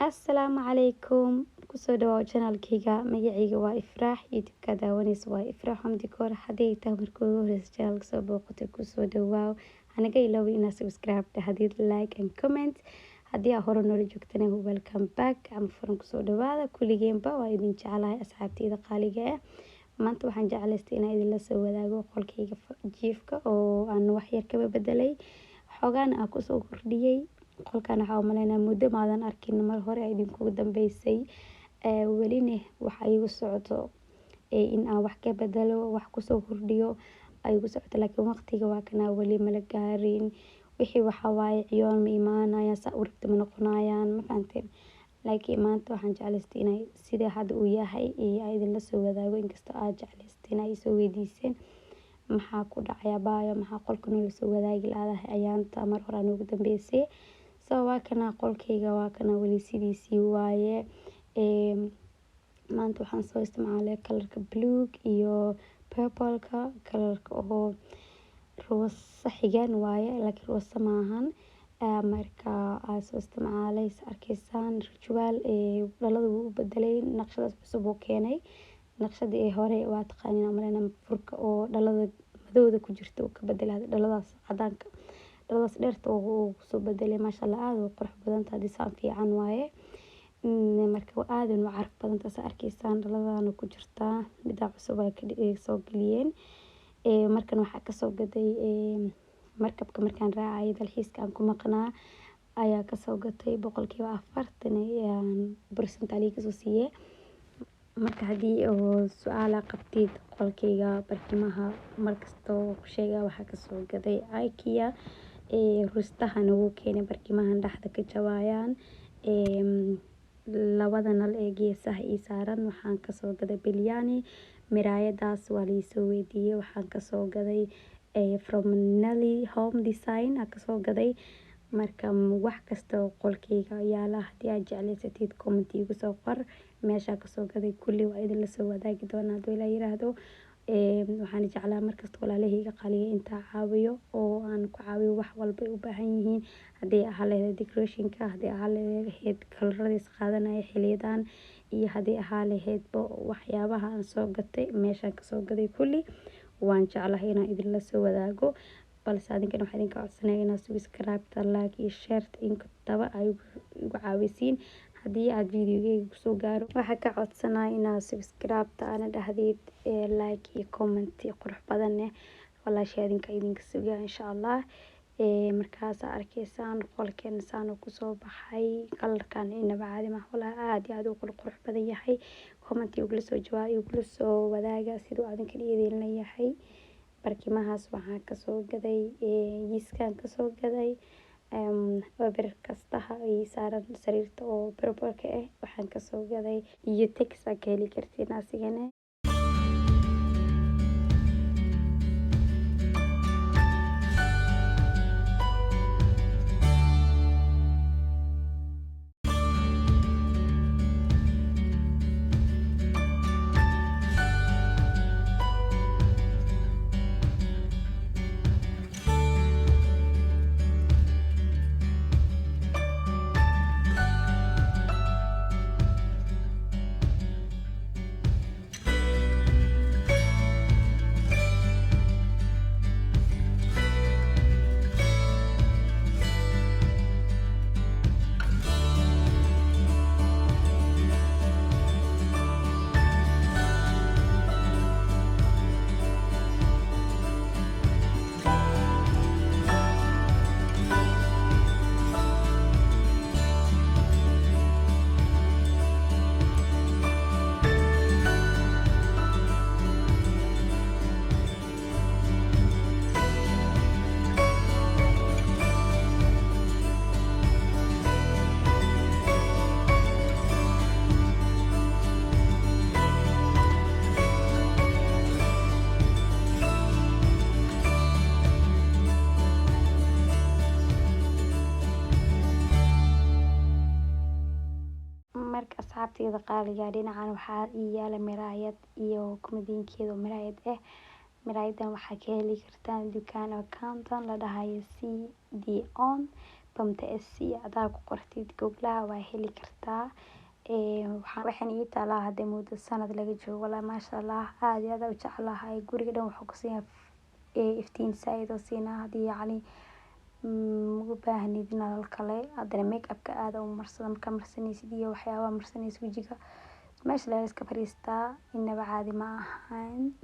Assalaamu calaykum kusoo dhawaad channelkayga magacayga waa Ifraax youtube-ka daawanaysa waa Ifraax Xamdi Koor haddii tahay markii ugu horeysa channelka soo booqatay kusoo dhawaaw hanaga ilaawi inaad subscribe dhahdid like and comment haddii aad hore noola joogtana welcome back ama furan kusoo dhawaada kulligeenba waa idin jecelahay asxaabtayda qaaliga ah maanta waxaan jeclaystay inaan idinla soo wadaago qolkayga jiifka oo aan wax yar kaba bedelay xogaan aan kusoo kordhiyay qolkan waxa u maleynaa muddo maadan arkin mar hore idinku dambeysay welina waxa igu socdo in aan wax ka bedelo wax kusoo kordhiyo ay igu socdo laakiin waqtiga waa kana wali ma la gaarin wixii waxa waaye ciyoon ma imaanaya saa u rabta ma noqonayaan ma fahanteen laakiin maanta waxaan jeclaystay inay sida hadda uu yahay ay idinla soo wadaago inkastoo aad jeclaystay inay soo weydiiseen maxaa ku dhacaya baayo maxaa qolka noola soo wadaagi laadahay ayaanta mar hore aan ugu dambeysay waa kana qolkayga waa kana wali sidiisii waaye maanta waxaan soo isticmaalay kalarka buluug iyo purple-ka kalarka oo roos xigaan waaye laakiin roos maahan marka aan soo isticmaalay arkaysaan ritual dhalada wuu u bedelay naqshadaas cusub oo keenay naqshadii hore waa taqaaniin amalena furka oo dhalada madowda ku jirto ka bedelay dhaladaas cadaanka dhaladaas dheerta oo soo bedelay maasha Allah aad u qurux badan tahay design fiican waaye marka aad u caraf badan tahay arkaysaan dhaladana ku jirta midaa cusub ay ka soo galiyeen markan waxa ka soo gaday markabka markaan raacay dalxiiska aan ku maqnaa ayaa ka soo gatay 40% ali ka soo siiyay marka hadii oo su'aal qabtid qolkayga barkimaha markasto ku sheega waxa ka soo gaday IKEA rustahan uu keenay barkimahan dhaxda ka jawaayaan labada nal ee geesaha ii saaran waxaan ka soo gaday bilyani miraayadaas waa la soo weydiiyay waxaan ka soo gaday from Nelly Home Design ka soo gaday marka wax kasta oo qolkayga yaala hadii aad jeclaysatid comment igu soo qor meesha ka soo gaday kulli waa idin la soo wadaagi doonaa hadii la yiraahdo waxaan jeclaa markasta walaalahayga qaaliga inta caawiyo oo aan ku caawiyo wax walba u baahan yihiin hadii aad leedahay decoration-ka hadii aad leedahay kalaradis qaadanaya xiliyadan iyo hadii aad leedahay waxyaabaha aan soo gatay meesha ka soo gaday kulli waan jeclahay inaan idin la soo wadaago balse adinkana waxaan idinka codsanayaa inaad subscribe like iyo share inkastaba ay ugu caawisiin hadii aad videogayga ku soo gaaro waxa ka codsanayaa inaad subscribe taana dhahdid like iyo comment qurux badan walaashay idinka sugaa insha Allah markaas arkaysaan qolkeen saan ku soo baxay kalarkan inaba caadi ma walaal aad u qurux badan yahay comment ugu soo jawaab ugu soo wadaaga sidoo adinka idin leeyahay barkimahaas waxaan ka soo gaday yiiskan ka soo gaday over kastaha ay saaran sariirta oo purple-ka waxaan ka soo gaday iyo text ka heli kartiin asigana asxaabtayda qaaliga dhinacan waxaa yaala miraayad iyo kumadiinkeeda miraayad miraayadan waxaa ka heli kartaan dukaan accountant la dhahayo CD on bamta sc hadaa ku qortid googlaha waa heli kartaa. Waxaan ii taalaa hadda muddo sanad laga joogo. Wallaahi maasha Allah aad iyo aad u jeclahay. Guriga dhan wuxuu ku siinayaa iftiin saaid oo siinaa hadii yacni ugu baahnid nalal kale. Haddana make-up-ka aad u marsada markaa marsanaysid iyo waxyaabaha marsanaysid wajiga. Meesha la iska fariistaa inaba caadi ma ahan.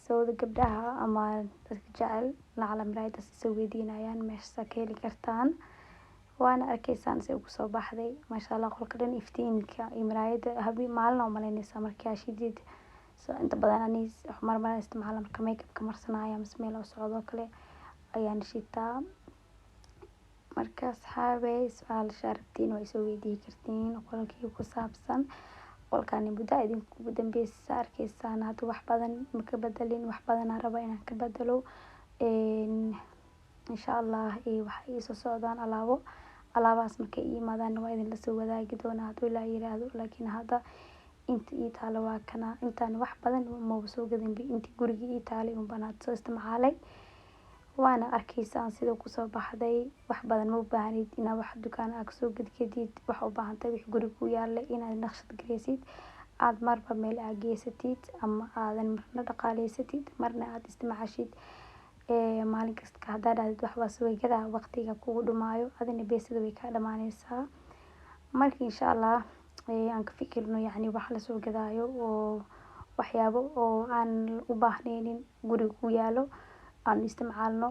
So gabdhaha ama dadka jecel lacala miraayada soo weydiinayaan meesha ka heli kartaan. Waana arkaysaan si ugu soo baxday. Maasha Allah qolka dhan iftiinka iyo miraayada habeen maalin oo malaynaysa markaa shidid. So inta badan anis marmar isticmaala marka make-up-ka marsanaya ama meel oo socdo kale ayaan shitaa. Marka asxaabay su'aalaha rabtiin way soo weydiin kartiin qolkii ku saabsan. Qolkaan muddo idinku dambeysay arkaysaan hadda wax badan ma ka bedelin, wax badan aan raba inaan ka bedelo. Insha Allah waxa ii soo socdaan alaabahaas markay ii imaadaan waa idin la soo wadaagi doonaa hadduu Ilaahay yiraahdo. Laakiin hadda inta ii taalo waa kana intaan wax badan ma soo gadin intii guriga ii taalay baan soo isticmaalay. Waana arkaysaan sida ku soo baxday. Wax badan ma u baahnid inaad wax dukaan aad soo gadid. Wax u baahantahay wixii guriga ku yaala inaad naqshad gareysid. Aad marba meel aad geysatid ama aadan marna dhaqaaleysatid marna aad isticmaashid. Maalin kasta haddaad aad wax waa soo gadaa waqtiga kugu dhumaayo adina beesada way ka dhamaanaysaa. Marka insha Allah aan ka fikirno yacni wax la soo gadaayo oo waxyaabo oo aan u baahneenin guriga ku yaalo aan isticmaalno.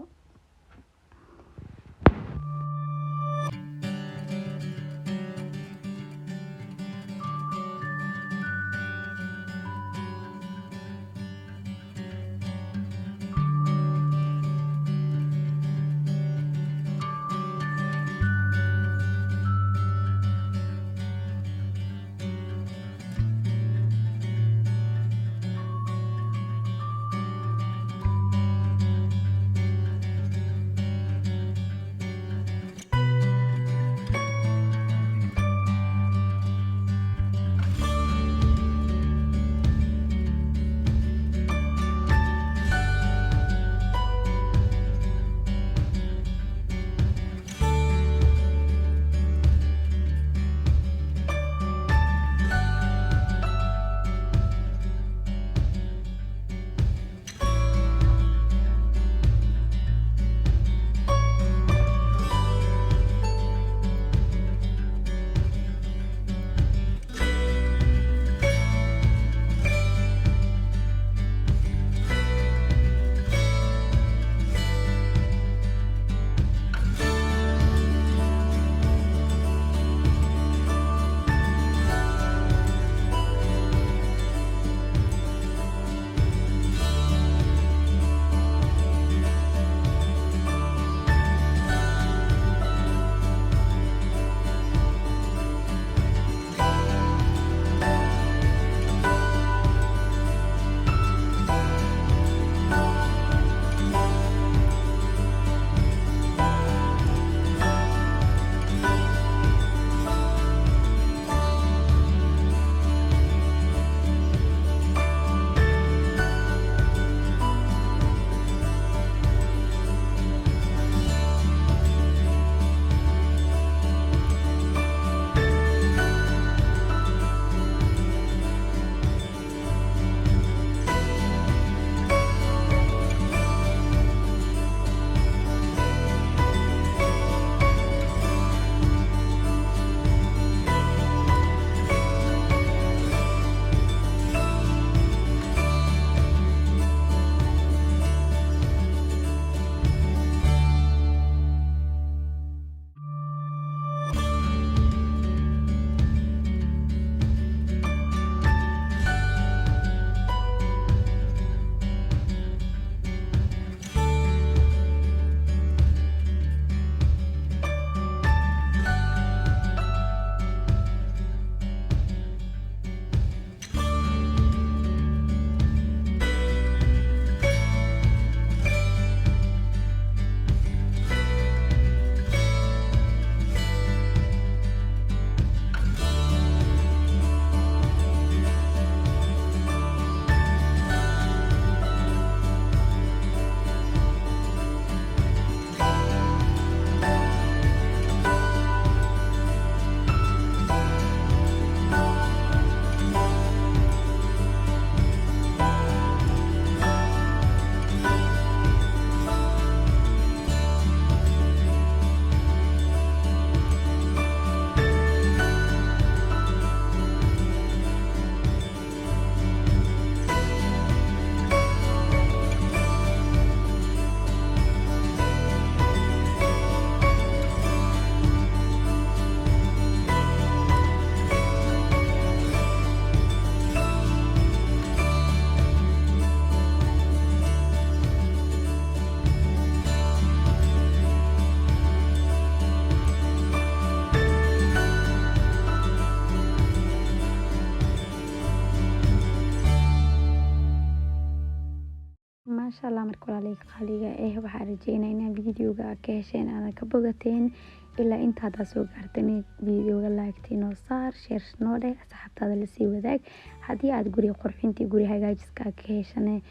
maasha allah. Marka walaaleyga qaaliga waxaan rajeynaa inaan videoga aad ka hesheen aadan ka bogateen. ilaa inta haddaa soo gaartan videoga laagtii noo saar, share noo dheh, asxaabtaada lasii wadaag. haddii aad guri qurxintii guri hagaajiska aad ka heshane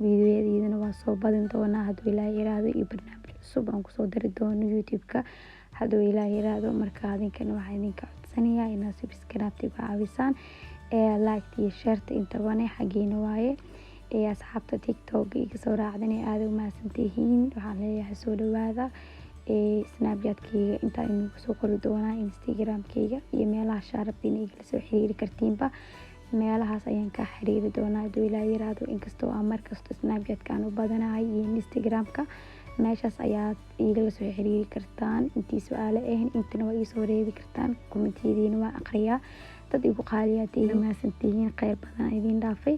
videoyadiidana waa soo badin doonaa hadduu ilaahay yiraahdo, iyo barnaamij cusub aan kusoo dari doono youtube-ka hadduu ilaahay yiraahdo. marka adinkana waxaa idinka codsanayaa inaad subscribe-ta igu caawisaan, like iyo share-ta intabane xageena waaye. asxaabta tiktok iga soo raacdan aad u mahadsantihiin. waxaan leeyahay soo dhawaada. snapchat-kayga intaa idinku soo qori doonaa, instagram-kayga iyo meelaha shaarabtiin igala soo xiriiri kartiinba meelahaas ayaan ka xiriiri doonaa hadduu ilaahay yiraahdo. inkastoo aan markasta snapchat-ka aan u badanahay iyo instagram-ka, meeshaas ayaad igala soo xiriiri kartaan. intii su-aalo intana waa iisoo reebi kartaan, kommentiyadiina waa aqriyaa. dad igu qaaliyaad iga mahadsantihiin, kheyr badan idin dhaafay.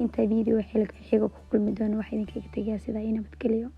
inta video xiga ku kulmi doono waxaa idinkaga tegaa sidaa nabadgelyo.